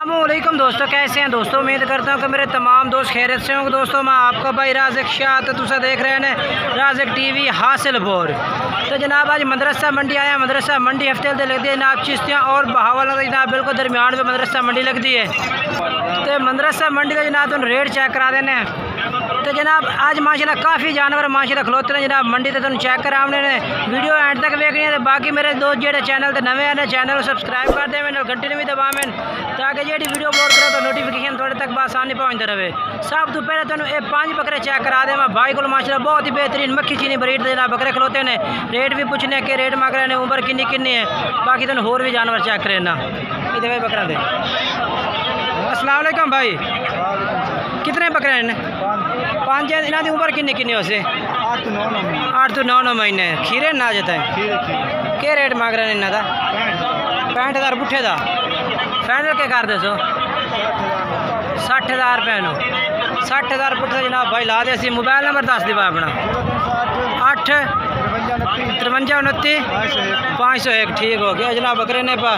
अस्सलामुअलैकुम दोस्तों, कैसे हैं दोस्तों। उम्मीद करता हूँ कि मेरे तमाम दोस्त खैरियत से होंगे। दोस्तों मैं आपका भाई राज़िक शाह, तो तुसा देख रहे हैं राज़िक टीवी हासिलपुर। तो जनाब आज मदरसा मंडी आया। मदरसा मंडी हफ्ते लगती है जनाब, चिश्तियाँ और बहावल जनाब बिल्कुल दरमियान में मदरसा मंडी लगती है। तो मदरसा मंडी का जनाब तुम रेट चेक करा देने। तो जनाब आज माशाल्लाह काफ़ी जानवर माशाल्लाह खलोते हैं जनाब मंडी। तो तुम चेक करा हमने वीडियो एंड तक देखनी है। तो बाकी मेरे दोस्त जो चैनल तो नवे हैं चैनल सब्सक्राइब कर दें, घंटे भी दबावें ताकि जी वीडियो अपलोड करो तो नोटिफिकेशन थोड़े तक आसानी पहुँचते रहे। सब तो पहले तुम ये 5 बकरे चेक करा दें। मैं भाई को माशाल्लाह बहुत ही बेहतरीन मक्खी चीनी ब्रीड के जनाब बकरे खलोते हैं। रेट भी पूछने के रेट मांग रहे हैं, उम्र किन्नी किन्नी है। बाकी तुम होर भी जानवर चेक करें ना। इधर भाई बकरा दे। अस्सलाम वालेकुम भाई, कितने बकरे हैं? 5 है। इन्हों की उम्र किन्नी किन्नी हो से? 8 तो 9 महीने। खीरे ना जाता है क्या रेट मांग रहे हैं इन्हों का? 65,000 पुट्ठे का। फाइनल क्या कर दे सो? 60,000 रुपये नो। 60,000 पुट्ठे जनाब भाई ला दे। सी मोबाइल नंबर दस दी अपना 8 53 29 501। ठीक हो गया जनाब बकरे ने पा।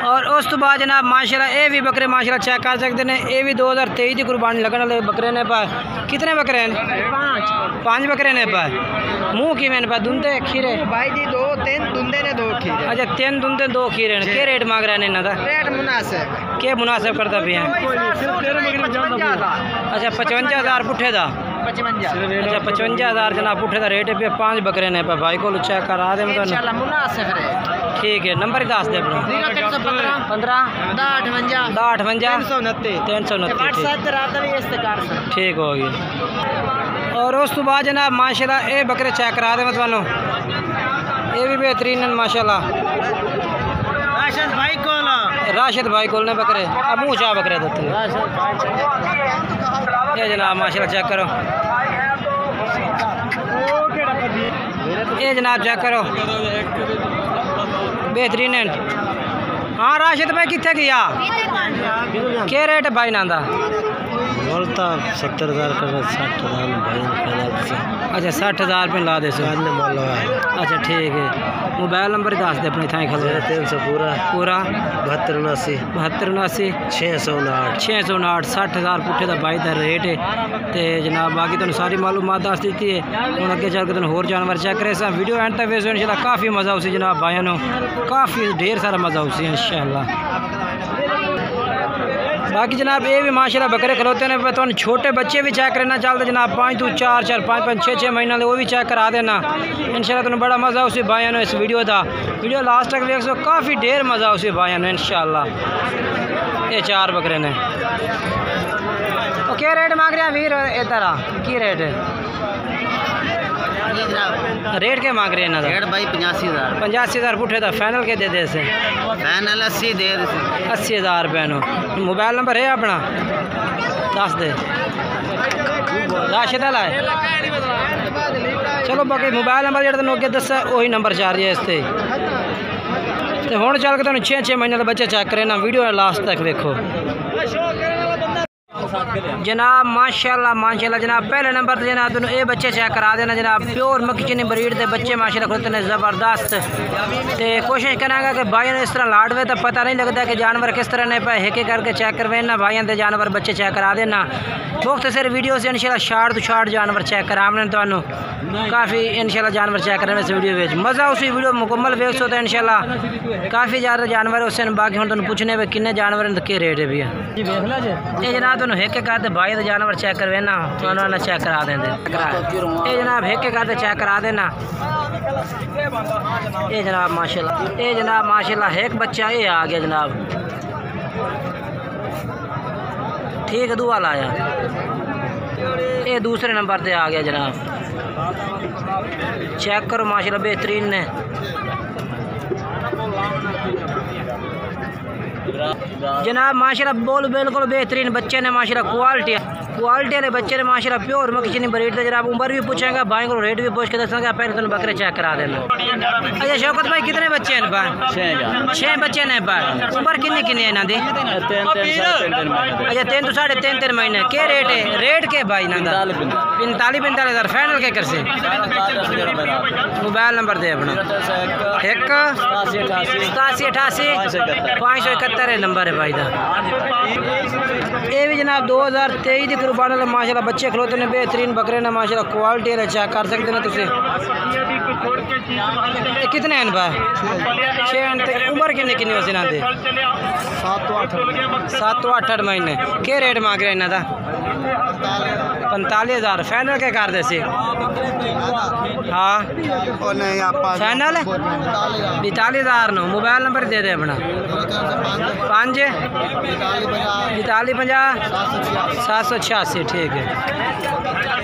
और उस तो बाद जनाब माशाल्लाह ये भी बकरे माशाल्लाह चेक कर सकते हैं। ये भी 2023 की कुर्बानी लगने वाले बकरे ने पा। कितने बकरे हैं? 5 बकरे ने पा। मुँह की मैंने पा दुंदे खीरे भाई जी 2 3 दुंदे ने 2 खीरे। अच्छा 3 दुंदे 2 खीरे ने। क्या रेट मांग रहे हैं इन्हों का? रेट मुनासिब। क्या मुनासिब करता भी हैं? अच्छा 55,000 पुट्ठे का। 55। अच्छा 55,000 जनाब पुट्ठे का रेट है। 5 बकरे ने पे भाई को चेक करा दे इंशाल्लाह मुनासिब रेट। ठीक है। नंबर ही दस दे अपना 15 58 329। ठीक हो गया। और उस तो बाद जनाब माशाल्लाह ये बकरे चेक करा दे मैं थानू। ये भी बेहतरीन है माशाल्लाह। राशिद भाई को ने बकरे अब मुँह चाह बकरे देते ये जनाब माशाल्लाह चेक करो। ये जनाब चेक करो बेहतरीन है। हाँ राशिद भाई कितने गया? क्या रेट है भाई नांदा? बोलता 70,000 का 60,000 भाई। अच्छा 60,000 रुपये ला दे सो। अच्छा ठीक है। मोबाइल नंबर दस दे अपने थाई खल 300 पूरा 72 79 609 60,000 पुट्ठे का भाई का रेट है। तो जनाब बाकी तुम सारी मालूमात दस दी है। हूँ अगे चल के तुम होर जानवर चेक करे सा। वीडियो एंड तक वेसो इंशाल्लाह काफ़ी मज़ा उसी जनाब भाइयों काफ़ी ढेर सारा मज़ा उसी इंशाल्लाह। बाकी जनाब ये भी माशाल्लाह बकरे खलोते हैं। तो छोटे बच्चे भी चेक करना चाहते जनाब 5 तो 4 5 5 6 महीने वो भी चेक करा देना इंशाल्लाह। तुम्हें बड़ा मज़ा उसी भाइयों ने इस वीडियो का। वीडियो लास्ट तक देख सो काफ़ी ढेर मज़ा उसी भाइयों ने इंशाल्लाह। ये 4 बकरे ने। तो क्या रेट मांग रहे हैं वीर? इधर की रेट है? रेट क्या मांग रहे हैं? रेट भाई 85,000। 85,000 पुट्ठे था। फाइनल के दे दे से? फाइनल 80 दे दे। 80,000 रुपये नो। मोबाइल नंबर है अपना दस दे। राशिद है चलो बाकी मोबाइल नंबर जो अगे दसा वही नंबर चार है इस तो हूँ चल के तुम 6 महीने का बच्चे चेक करें ना। वीडियो लास्ट तक देखो जनाब माशाल्लाह जनाब। पहले नंबर तो जनाब तुम ये बच्चे चेक करा देना जनाब। प्योर मक्खी चीनी ब्रीड के बच्चे माशाल्लाह खुलते हैं ज़बरदस्त। तो कोशिश करांगा कि भाई ने इस तरह लाडवे तो पता नहीं लगता कि जानवर किस तरह ने पे हिके करके चेक करवे ना। भाइयों के जानवर बच्चे चेक करा देना। मुख्तसर वीडियो से इंशाल्लाह शार्ट तो शार्ट जानवर चेक करा हमने तो काफ़ी इंशाल्लाह जानवर चेक करने इस वीडियो में मज़ा उसी वीडियो मुकम्मल वेख सो तो इंशाल्लाह काफ़ी ज़्यादा जानवर उससे। बाकी हम तुम पूछने पे किन्ने जानवर के रेट है भैया ये जनाब तुम हिक कहते भाई तो जानवर चेक करवे ना उन्होंने चेक करा देंगे। ये जनाब हिक कहते चेक करा देना। ये जनाब माशाल्लाह एक बच्चा ये आ गया जनाब। ठीक है दुआ लाया। ये दूसरे नंबर पे आ गया जनाब। चेक करो माशाल्लाह बेहतरीन ने। जनाब माशाल्लाह बोल बिल्कुल बेहतरीन बच्चे ने माशाल्लाह क्वालिटी वाले बच्चे ने माशाल्लाह प्योर मक्खी चीनी ब्रीड थे। जनाब उम्र भी पूछेंगे भाई को रेट भी पूछ के दसेंगे। पहले तुम बकरे चेक करा देना। अच्छा शौकत भाई कितने बच्चे हैं? 6 बच्चे ने। उम्र किन्नी किन्नी है इन्हों की? अच्छा 3 तो 3.5 महीने। क्या रेट है? रेट के भाई इन्हों का 45,000 फाइनल के कर से। मोबाइल नंबर दे अपना 1 87 88 571 है नंबर है भाई दा। ये भी जनाब 2023 की कुर्बानी वाले माशाल्लाह बच्चे खलोते ने, बेहतरीन बकरे ने माशाल्लाह, क्वालिटी है, चेक कर सकते हैं तुम। कितने हैं भाई? 6 उम्र किन्नी किन्नी वैसे ना दे? 7 तो 8 महीने। क्या रेट मांग रहे इन्हों का? 45,000 फाइनल के कर दे सी? हाँ फाइनल 42,000 नो। मोबाइल नंबर दे दे अपना 5 42 50 786। ठीक है,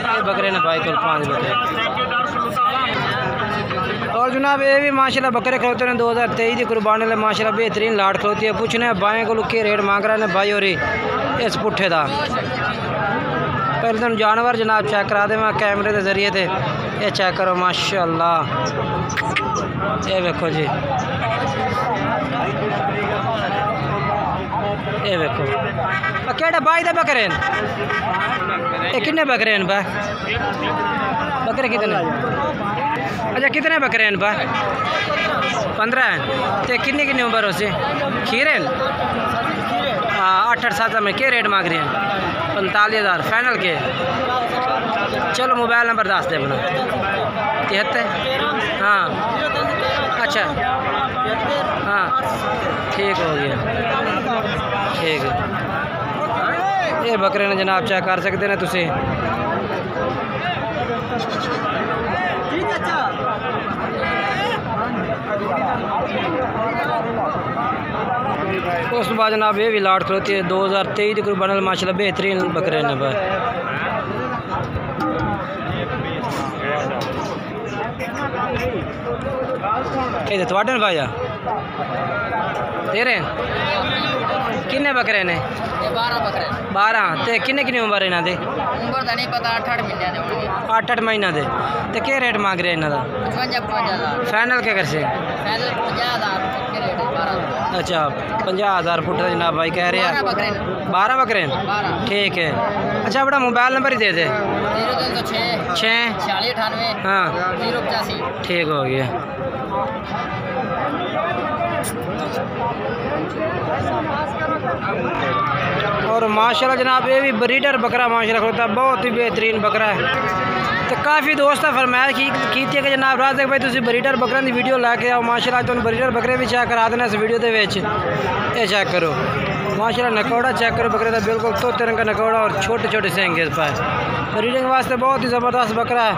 ये बकरे ने भाई को 5 बकरे। और जनाब ये भी माशाल्लाह बकरे खलोते हैं 2023 की कुर्बानी वाले माशाल्लाह, बेहतरीन लाट खलोती है। पूछने बाएँ को के रेट मांग रहे हैं भाई और इस पुट्ठे का। पहले तुम जानवर जनाब चेक करा दे मैं कैमरे के जरिए थे। ये चेक करो माशाल्लाह, ये देखो जी, ये देखो केड़ा बाई दे बकरे। ये कितने बकरे हैं बा? बकरे कितने? अच्छा कितने बकरे हैं बा? 15 हैं। तो किन्नी किन्नी उम्र हो सी? खीरे 8 7 में। क्या रेट मांग रहे हैं? 45,000 फाइनल के। चलो मोबाइल नंबर दस दे अपना 73। हाँ अच्छा हाँ ठीक हो गया, ठीक है। ये बकरे ने जनाब चेक कर सकते हैं तुसी। उस बाद जनाब ये भी लाट खलोती है 2023 की कुर्बानी वाले माशाल्लाह, बेहतरीन बकरे ने भाई। ये थोड़े भाई तेरे किन्ने बकरे ने? 12। तो किन्ने किन्नी उम्र इन्हों की? उम्र का नहीं पता, 8 महीने दे होंगे। 8 महीना दे। तो क्या रेट मांग रहे हैं इन्हों का? 55,000 फाइनल के कर से? फाइनल 50,000 के रेट है 12। अच्छा 50,000 फुट जनाब भाई कह रहे हैं। 12 बकरे हैं। ठीक है। अच्छा अपना मोबाइल नंबर ही दे दे। 0306 46 98 हाँ 085। ठीक हो गया। और माशाल्लाह जनाब ये भी ब्रीडर बकरा माशाल्लाह होता है, बहुत ही बेहतरीन बकरा है। तो काफ़ी दोस्त फरमाइश की थी कि जनाब राज़ भाई तुम ब्रीडर बकरा की वीडियो लैके आओ। माशाल्लाह तुम ब्रीडर बकरे भी चेक करा देना इस वीडियो के। ये चेक करो माशाल्लाह नकौड़ा चेक करो बकरे का, बिल्कुल तोते रंग का नकौड़ा और छोटे छोटे सेंगे इस पर। ब्रीडिंग वास्ते बहुत ही ज़बरदस्त बकरा है।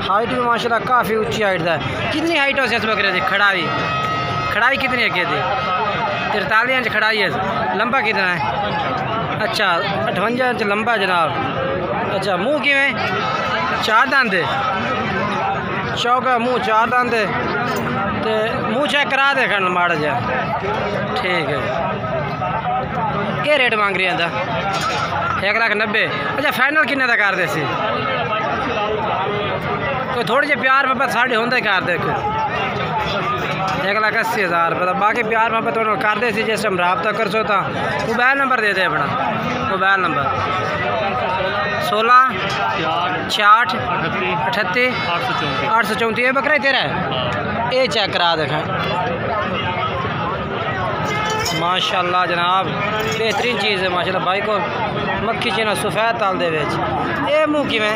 हाइट भी माशाल्लाह काफ़ी ऊँची हाइट का है। कितनी हाइट हो इस बकरे की? खड़ाई कितनी है? 43 इंच खड़ाई है। लंबा कितना है? अच्छा 58 इंच लंबा जनाब। अच्छा मुँह किमें? 4 दांत है। चौका मुँह 4 दांत है। तो मुँह चेक करा दे खंड माड़ा जा। ठीक है। क्या रेट मांग रही है? 1,90,000। अच्छा फाइनल किन्ने का कर दे सी? कोई थोड़े जे प्यार मोहब्बत साढ़े होंगे कर दे। 1,80,000 रुपये। बाकी प्यार मोहब्बत कर दे सी जिस टाइम रबता कर सो। तो मोबाइल नंबर दे दे अपना। Mobile number 16 66 38 834। ये बकरा तेरा है? ये चेक करा देखा माशाल्लाह जनाब, बेहतरीन चीज़ है माशाल्लाह। भाई को मक्खी चना सफ़ेद ताल दे। ये मुँह की में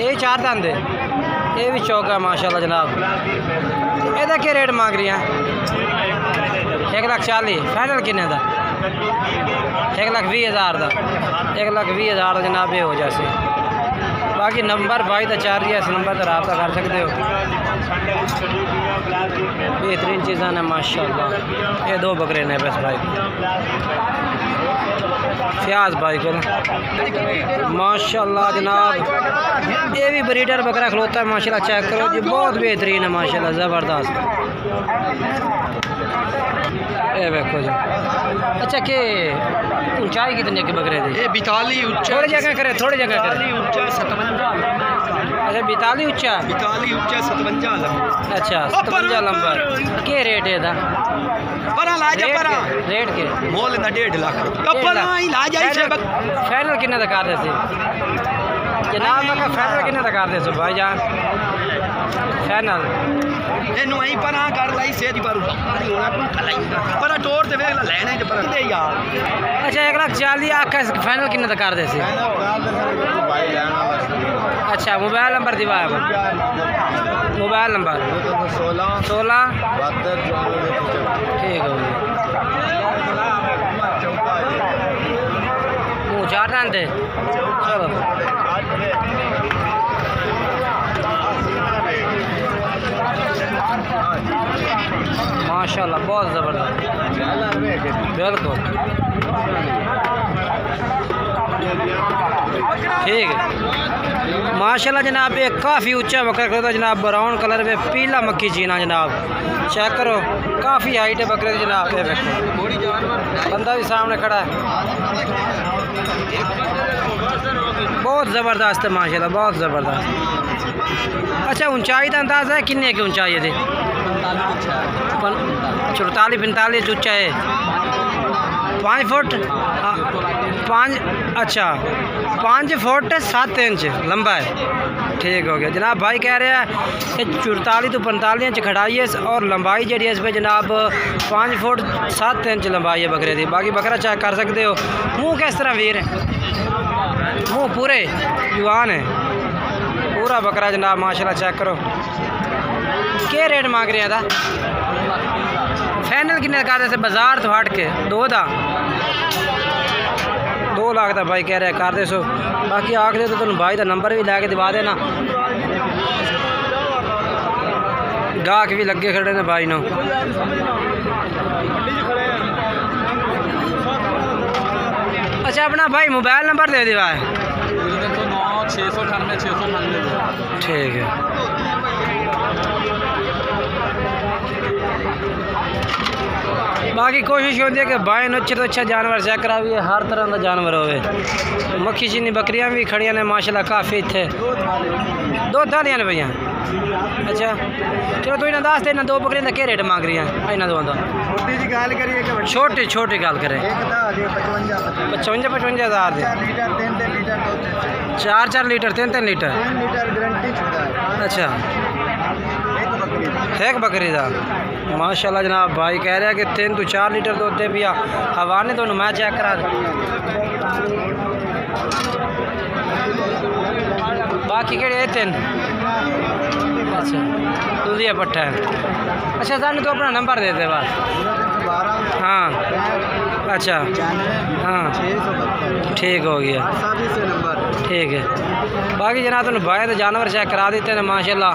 ये 4 दांत है। ये भी चौका माशाल्लाह जनाब। ਇਹਦਾ क्या रेट मांग रही हैं? 1,40,000 फाइनल किन्ने का? 1,20,000 का। 1,20,000 जनाब ये हो जाए। बाकी नंबर भाई का 4 इस नंबर पर रब्ता कर सकते हो। बेहतरीन चीज़ा ने माशाल्लाह। ये 2 बकरे ने बस भाई फ्याज भाई को माशाल्लाह जनाब। ये भी ब्रीडर बकरा खलोता है माशाल्लाह। चेक करो जी, बहुत बेहतरीन है माशाल्लाह, ज़बरदस्त। ये देखो जी। अच्छा के ऊंचाई कितनी है बकरे की? ये 42 ऊंचा। थोड़ी जगह करे, थोड़ी जगह करे। 42 ऊंचा 57। अच्छा 42 ऊंचा। 42 ऊंचा 57 लंबा। अच्छा 57 लंबा। क्या रेट है दा? परा ला जा परा। रेट के मोल ना 1.5 लाख। परा ही ला जा इसे फाइनल किन्ने दा कर दे सी? जनाब मैं फाइनल किन्ने तक कर दे सो भाई जान फाइनल ਇਹਨੂੰ ਐਂ ਪਰਾਂ ਕਰ ਲਈ ਸੇਜ ਪਰ ਹੋਣਾ ਤੂੰ ਖਲਾਈ ਪਰ ਟੋਰ ਤੇ ਵੇਖ ਲੈ ਲੈਣੇ ਤੇ ਪਰ ਦੇ ਯਾਰ अच्छा 1,40,000 आख फाइनल किन्ने तक कर दे सी अच्छा मोबाइल नंबर दिवा मोबाइल नंबर 16 ठीक हो गया मुँह चार दे चलो माशाल्लाह बहुत ज़बरदस्त बिल्कुल ठीक है माशाल्लाह जनाब ये काफ़ी ऊंचा बकरा करता जनाब ब्राउन कलर में पीला मक्खी चीना जनाब चेक करो काफ़ी हाइट है बकरे जनाब ये देखो बंदा भी सामने खड़ा है बहुत ज़बरदस्त है माशाल्लाह बहुत ज़बरदस्त अच्छा ऊंचाई का अंदाज़ा है कितने की ऊंचाई है 44-45 ऊंचा है 5 फुट 5 अच्छा 5 फुट 7 इंच लंबा है ठीक हो गया जनाब भाई कह रहे हैं कि 44 तो 45 इंच खड़ाई है और लंबाई जी इस पर जनाब 5 फुट 7 इंच लंबाई है बकरे की बाकी बकरा चेक कर सकते हो मुँह किस तरह वीर है मुँह पूरे जुआन है पूरा बकरा जनाब माशाल्लाह चेक करो क्या रेट मांग रहे हैं था फाइनल किन्ने कर दे बाजार तो हट के 2 लाख का भाई कह रहे कर दे सो बाकी आखिर तो तुम भाई का नंबर भी लैके दिवा देना गाहक भी लगे खड़े ने भाई नो अच्छा अपना भाई मोबाइल नंबर दे दिवा है 698 ठीक है बाकी कोशिश होती है कि भाई ने अच्छे तो अच्छा जानवर चेक करा भी हर तरह का जानवर होवे मक्खी चीनी बकरियां भी खड़िया ने माशाल्लाह काफ़ी इतने 2 दादियां ने भैया अच्छा चलो तू इन्हें दस दे 2 बकरियां का क्या रेट मांग रही हैं इन्होंने दोनों का छोटी गल करें 55 हज़ार दे 4 लीटर 3 लीटर अच्छा एक बकरी का माशाल्लाह जनाब भाई कह रहे हैं कि 3 तो 4 लीटर दूध दे पिया हवाने तो मैं चेक करा बाकी केड़े 3 अच्छा दूधिया पट्टा है अच्छा सानू तो अपना नंबर दे दे बस हाँ अच्छा हाँ ठीक हो गया ठीक है बाकी जनाब तुम भाई तो जानवर चेक करा देते हैं माशाल्लाह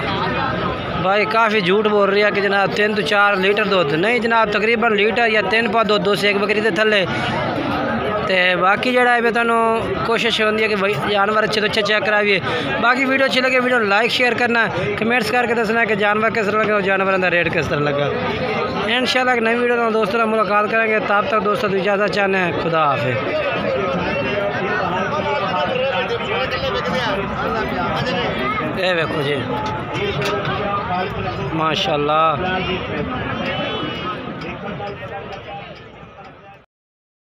भाई काफ़ी झूठ बोल रही है कि जनाब 3 तो 4 लीटर दूध नहीं जनाब तकरीबन लीटर या 3 पा दूध से एक बकरी के थले तो बाकी जरा है तुहानू कोशिश होती है कि भाई जानवर अच्छे तो अच्छे चेक कराइए बाकी वीडियो अच्छी लगे वीडियो लाइक शेयर करना कमेंट्स करके दसना कि जानवर किस तरह लगे और जानवरों का रेट किस तरह लगा इंशाल्लाह एक नई वीडियो में दोस्तों मुलाकात करेंगे तब तक दोस्तों इजाज़त चाहते हैं खुदा हाफिज़ ये देखो जी माशाल्लाह